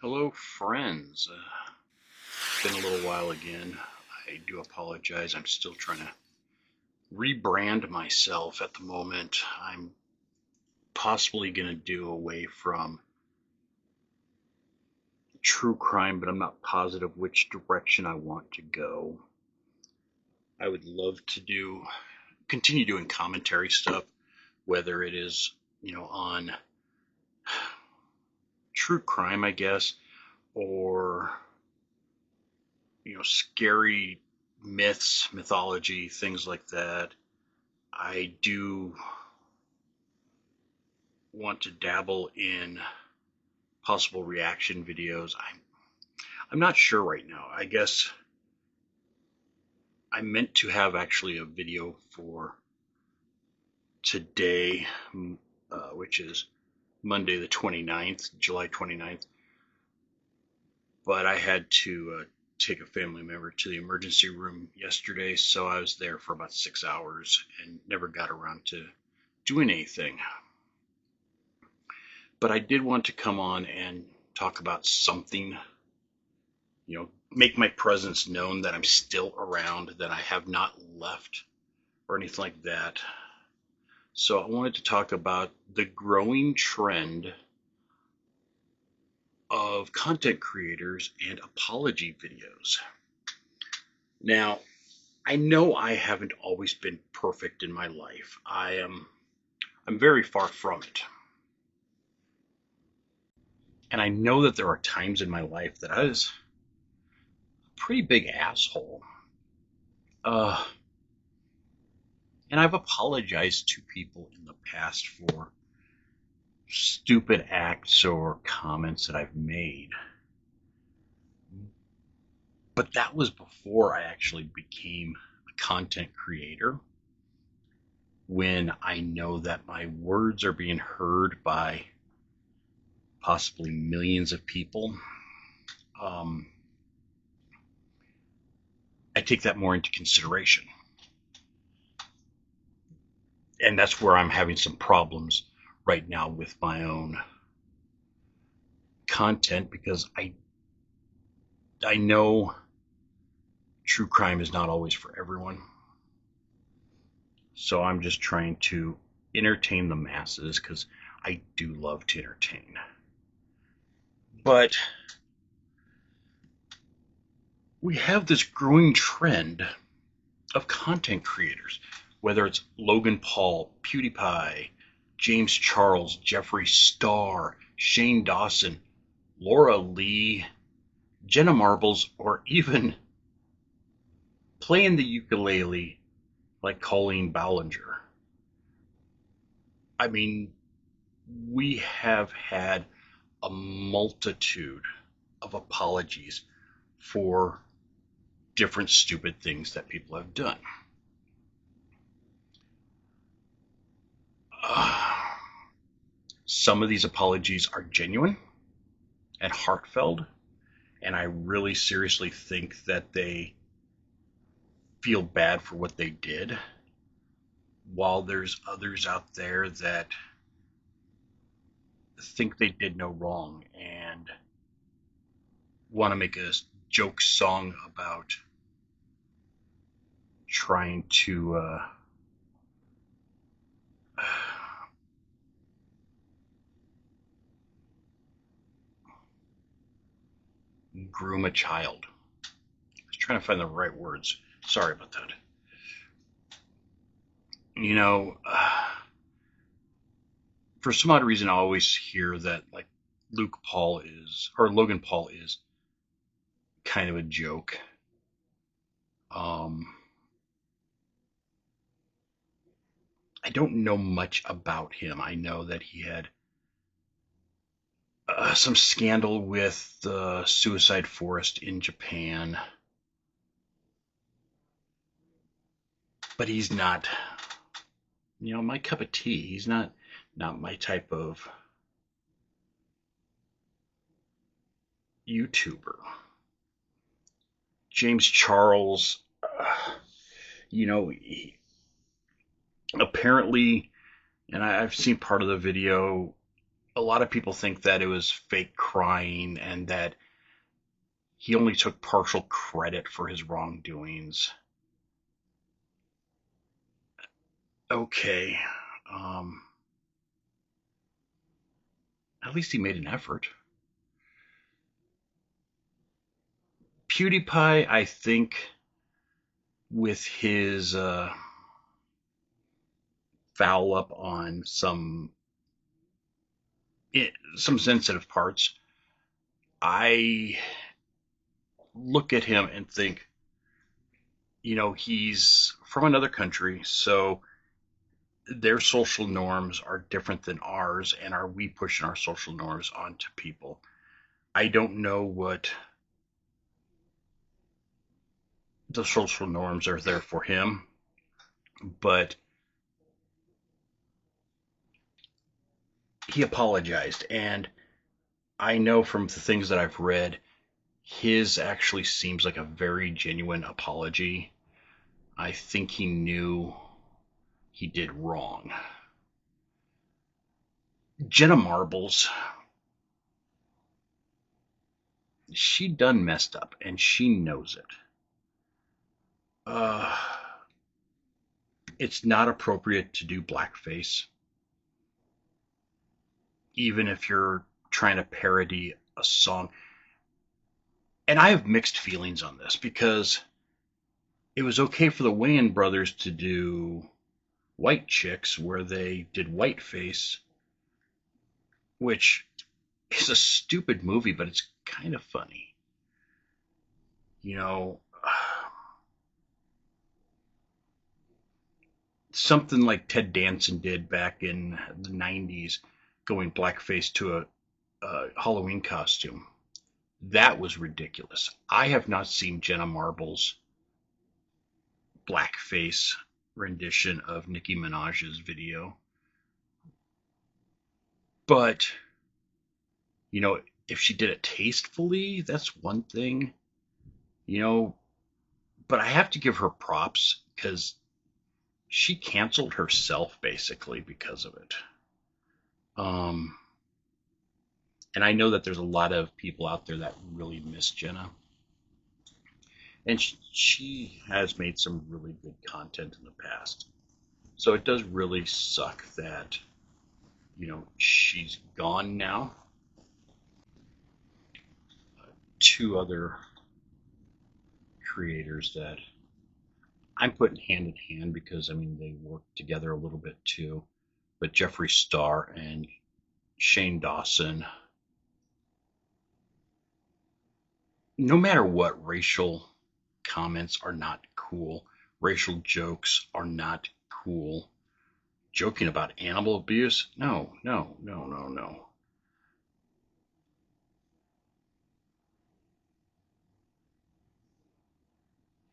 Hello, friends. It's been a little while again. I do apologize. I'm still trying to rebrand myself at the moment. I'm possibly going to do away from true crime, but I'm not positive which direction I want to go. I would love to continue doing commentary stuff, whether it is, on true crime, I guess, or scary myths, mythology, things like that. I do want to dabble in possible reaction videos. I'm not sure right now. I guess I meant to have actually a video for today, which is Monday the 29th, July 29th, but I had to take a family member to the emergency room yesterday, so I was there for about 6 hours and never got around to doing anything. But I did want to come on and talk about something, make my presence known that I'm still around, that I have not left or anything like that. So I wanted to talk about the growing trend of content creators and apology videos. Now, I know I haven't always been perfect in my life. I'm very far from it. And I know that there are times in my life that I was a pretty big asshole. Uh, and I've apologized to people in the past for stupid acts or comments that I've made. But that was before I actually became a content creator, when I know that my words are being heard by possibly millions of people. I take that more into consideration. And that's where I'm having some problems right now with my own content, because I know true crime is not always for everyone. So I'm just trying to entertain the masses, because I do love to entertain. But we have this growing trend of content creators, whether it's Logan Paul, PewDiePie, James Charles, Jeffree Star, Shane Dawson, Laura Lee, Jenna Marbles, or even playing the ukulele like Colleen Ballinger. I mean, we have had a multitude of apologies for different stupid things that people have done. Some of these apologies are genuine and heartfelt, and I really seriously think that they feel bad for what they did, while there's others out there that think they did no wrong and want to make a joke song about trying to groom a child. I was trying to find the right words. Sorry about that. You know, for some odd reason, I always hear that like Logan Paul is kind of a joke. I don't know much about him. I know that he had some scandal with the suicide forest in Japan, but he's not, my cup of tea. He's not my type of YouTuber. James Charles, apparently, and I've seen part of the video, a lot of people think that it was fake crying and that he only took partial credit for his wrongdoings. Okay. Um, at least he made an effort. PewDiePie, I think, with his foul up on some sensitive parts, I look at him and think, he's from another country, so their social norms are different than ours, and are we pushing our social norms onto people? I don't know what the social norms are there for him, but he apologized, and I know from the things that I've read, his actually seems like a very genuine apology. I think he knew he did wrong. Jenna Marbles, she done messed up, and she knows it. Uh, it's not appropriate to do blackface, even if you're trying to parody a song. And I have mixed feelings on this because it was okay for the Wayans brothers to do White Chicks, where they did whiteface, which is a stupid movie, but it's kind of funny. You know, something like Ted Danson did back in the 90s, going blackface to a Halloween costume. That was ridiculous. I have not seen Jenna Marbles' blackface rendition of Nicki Minaj's video. But, if she did it tastefully, that's one thing, you know, but I have to give her props because she canceled herself basically because of it. Um, and I know that there's a lot of people out there that really miss Jenna. And she has made some really good content in the past. So it does really suck that, she's gone now. Two other creators that I'm putting hand in hand because, they work together a little bit too. But Jeffree Star and Shane Dawson, no matter what, racial comments are not cool. Racial jokes are not cool. Joking about animal abuse? No, no, no, no, no.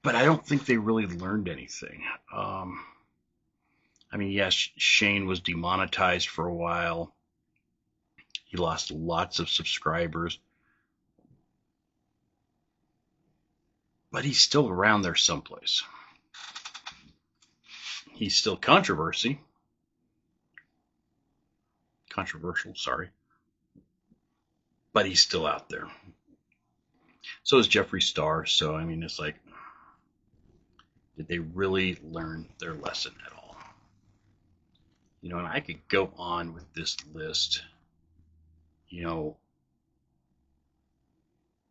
But I don't think they really learned anything. Yes, Shane was demonetized for a while. He lost lots of subscribers. But he's still around there someplace. He's still controversial, sorry, but he's still out there. So is Jeffree Star. So, it's like, did they really learn their lesson at all? And I could go on with this list.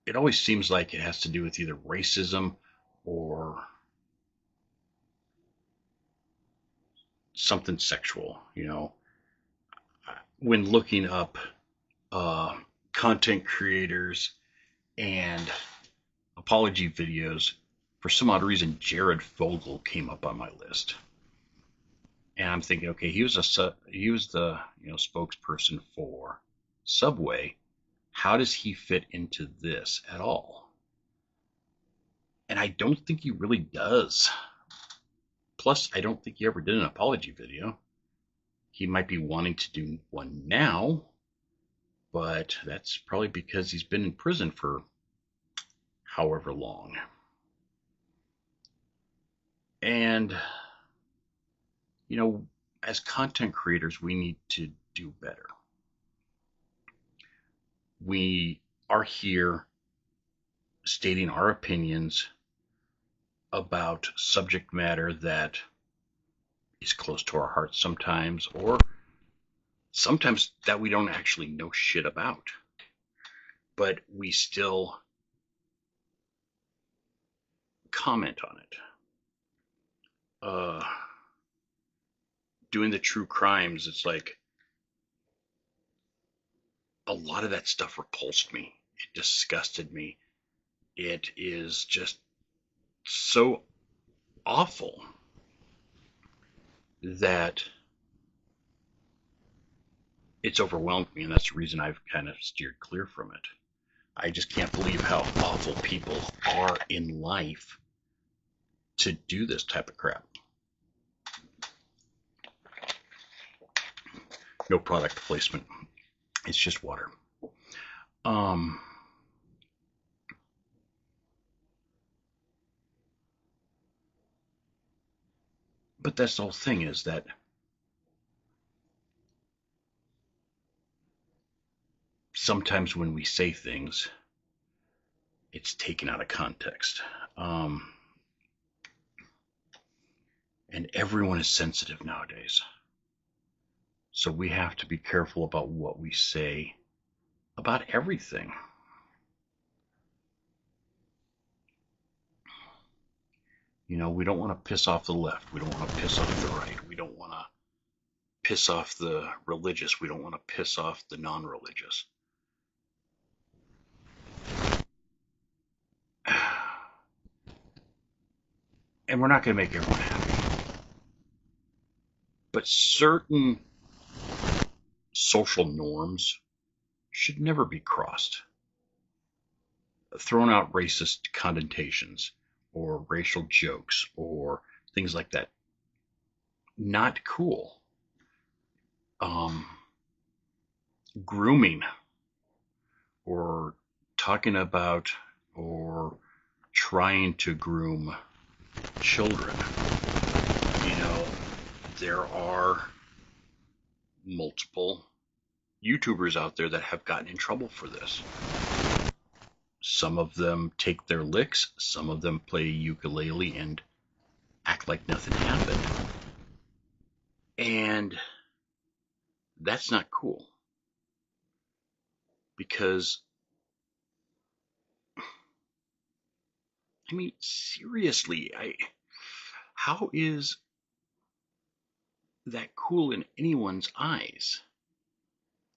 It always seems like it has to do with either racism or something sexual. When looking up uh, content creators and apology videos, for some odd reason, Jared Fogle came up on my list, and I'm thinking, okay, he was the spokesperson for Subway. How does he fit into this at all? And I don't think he really does. Plus, I don't think he ever did an apology video. He might be wanting to do one now, but that's probably because he's been in prison for however long. And, as content creators, we need to do better. We are here stating our opinions about subject matter that is close to our hearts sometimes, or sometimes that we don't actually know shit about, but we still comment on it. Doing the true crimes, it's like a lot of that stuff repulsed me. It disgusted me. It is just so awful that it's overwhelmed me, and that's the reason I've kind of steered clear from it. I just can't believe how awful people are in life to do this type of crap. No product placement. It's just water. But that's the whole thing, is that sometimes when we say things, it's taken out of context. And everyone is sensitive nowadays. So we have to be careful about what we say about everything. You know, we don't want to piss off the left. We don't want to piss off the right. We don't want to piss off the religious. We don't want to piss off the non-religious. And we're not going to make everyone happy. But certain social norms should never be crossed. Throwing out racist connotations or racial jokes or things like that, not cool. Grooming or talking about or trying to groom children. You know, there are multiple YouTubers out there that have gotten in trouble for this. Some of them take their licks, some of them play ukulele and act like nothing happened. And that's not cool. Because, I mean, seriously, how is that cool in anyone's eyes?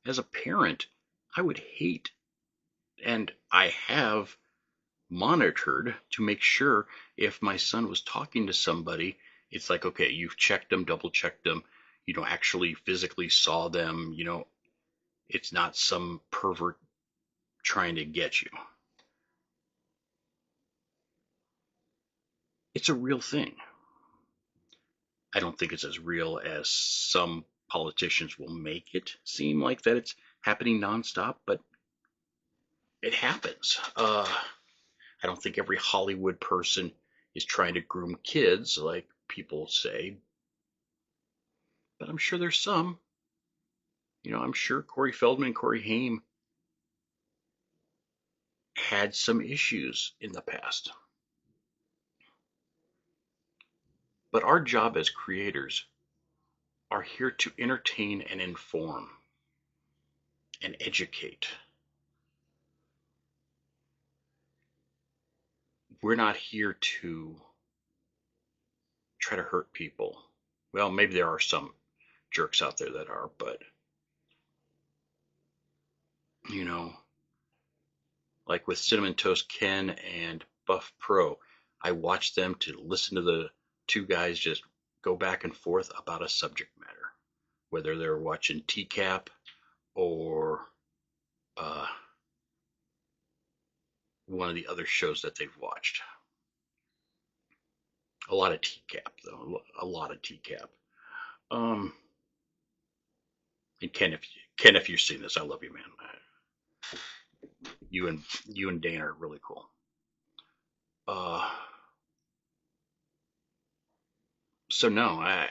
As a parent, I would hate, and I have monitored to make sure if my son was talking to somebody, it's like, okay, you've checked them, double checked them, actually physically saw them, it's not some pervert trying to get you. It's a real thing. I don't think it's as real as some politicians will make it seem, like that it's happening nonstop, but it happens. I don't think every Hollywood person is trying to groom kids like people say, but I'm sure there's some. I'm sure Corey Feldman and Corey Haim had some issues in the past. But our job as creators are here to entertain and inform and educate. We're not here to try to hurt people. Well, maybe there are some jerks out there that are, but like with Cinnamon Toast Ken and Buff Pro, I watched them to listen to the two guys just go back and forth about a subject matter, whether they're watching TCAP or one of the other shows that they've watched. A lot of TCAP, though. A lot of TCAP. And Ken, if you're seeing this, I love you, man. You and Dan are really cool. So no, I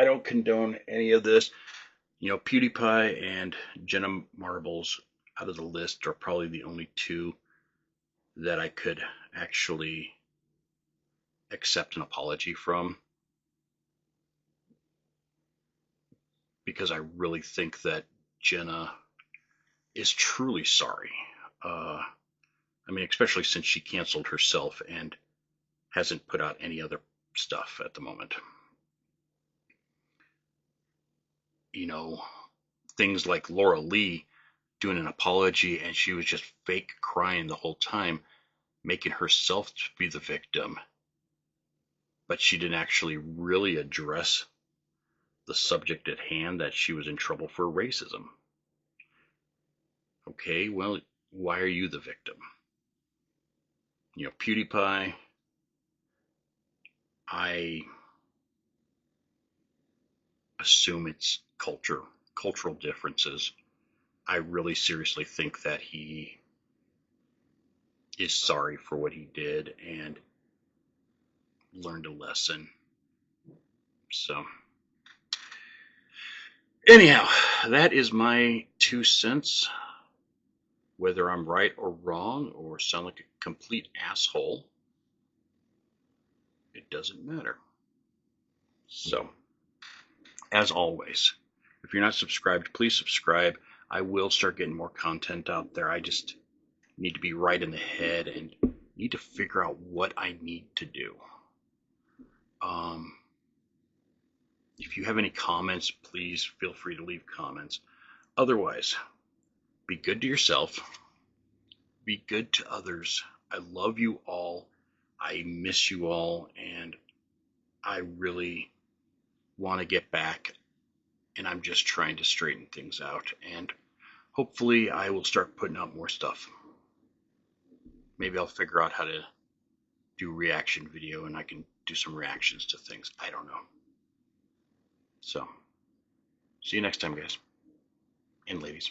don't condone any of this. PewDiePie and Jenna Marbles, out of the list are probably the only two that I could actually accept an apology from, because I really think that Jenna is truly sorry. I mean, especially since she canceled herself and hasn't put out any other stuff at the moment. You know, things like Laura Lee doing an apology and she was just fake crying the whole time, making herself to be the victim, but she didn't actually really address the subject at hand, that she was in trouble for racism. Okay, well, why are you the victim? You know, PewDiePie, I assume it's cultural differences. I really seriously think that he is sorry for what he did and learned a lesson. So, anyhow, that is my 2 cents. Whether I'm right or wrong or sound like a complete asshole, it doesn't matter. So, as always, if you're not subscribed, please subscribe. I will start getting more content out there. I just need to be right in the head and need to figure out what I need to do. If you have any comments, please feel free to leave comments. Otherwise, be good to yourself. Be good to others. I love you all. I miss you all. And I really want to get back. And I'm just trying to straighten things out. And hopefully I will start putting out more stuff. Maybe I'll figure out how to do reaction video and I can do some reactions to things. I don't know. So, see you next time, guys and ladies.